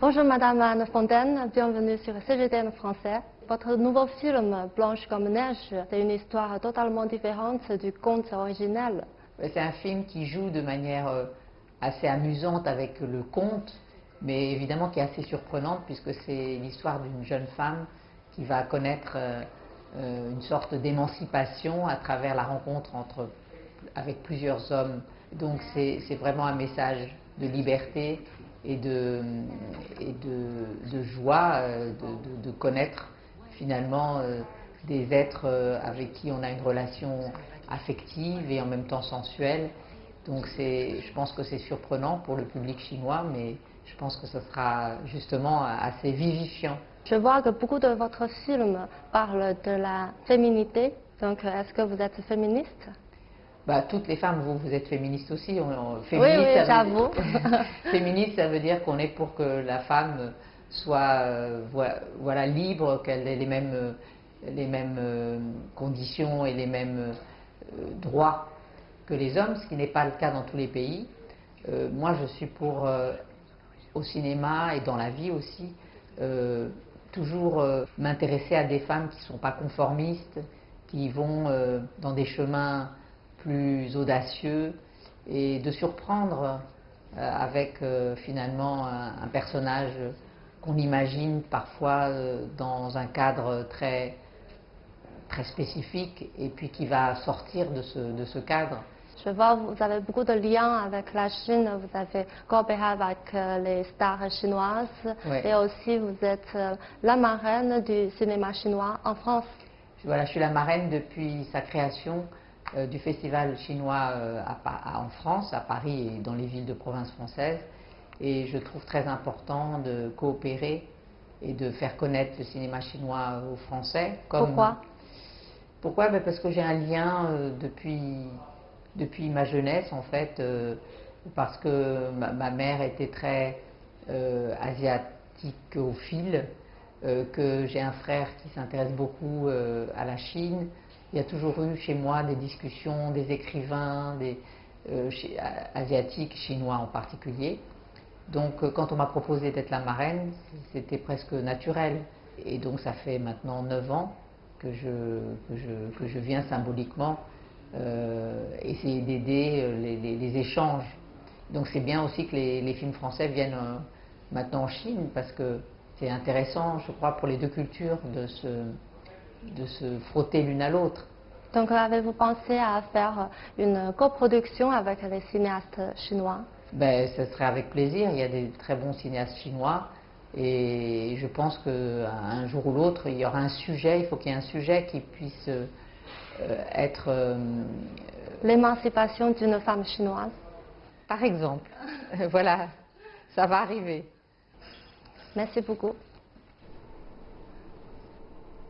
Bonjour Madame Anne Fontaine, bienvenue sur CGTN français. Votre nouveau film Blanche comme neige, c'est une histoire totalement différente du conte original. C'est un film qui joue de manière assez amusante avec le conte, mais évidemment qui est assez surprenante puisque c'est l'histoire d'une jeune femme qui va connaître une sorte d'émancipation à travers la rencontre avec plusieurs hommes. Donc c'est vraiment un message de liberté et de joie de connaître finalement des êtres avec qui on a une relation affective et en même temps sensuelle. Donc je pense que c'est surprenant pour le public chinois, mais je pense que ce sera justement assez vivifiant. Je vois que beaucoup de votre film parlent de la féminité. Donc est-ce que vous êtes féministe? Toutes les femmes, vous êtes féministes aussi. Féministe, oui, j'avoue. Féministe, ça veut dire qu'on est pour que la femme soit voilà, libre, qu'elle ait les mêmes conditions et les mêmes droits que les hommes, ce qui n'est pas le cas dans tous les pays. Moi, je suis pour, au cinéma et dans la vie aussi, toujours m'intéresser à des femmes qui ne sont pas conformistes, qui vont dans des chemins plus audacieux et de surprendre avec finalement un personnage qu'on imagine parfois dans un cadre très spécifique et puis qui va sortir de ce cadre. Je vois que vous avez beaucoup de liens avec la Chine, vous avez coopéré avec les stars chinoises, ouais. Et aussi vous êtes la marraine du cinéma chinois en France. Voilà, je suis la marraine depuis sa création du festival chinois en France, à Paris et dans les villes de province françaises. Et je trouve très important de coopérer et de faire connaître le cinéma chinois aux Français. Pourquoi Parce que j'ai un lien depuis ma jeunesse en fait, parce que ma mère était très asiatikophile, que j'ai un frère qui s'intéresse beaucoup à la Chine. Il y a toujours eu chez moi des discussions, des écrivains asiatiques, chinois en particulier. Donc quand on m'a proposé d'être la marraine, c'était presque naturel. Et donc ça fait maintenant 9 ans que je viens symboliquement essayer d'aider les échanges. Donc c'est bien aussi que les films français viennent maintenant en Chine, parce que c'est intéressant, je crois, pour les deux cultures de se frotter l'une à l'autre. Donc avez-vous pensé à faire une coproduction avec les cinéastes chinois? Ce serait avec plaisir, il y a des très bons cinéastes chinois et je pense qu'un jour ou l'autre il y aura un sujet, il faut qu'il y ait un sujet qui puisse être... L'émancipation d'une femme chinoise. Par exemple, voilà, ça va arriver. Merci beaucoup.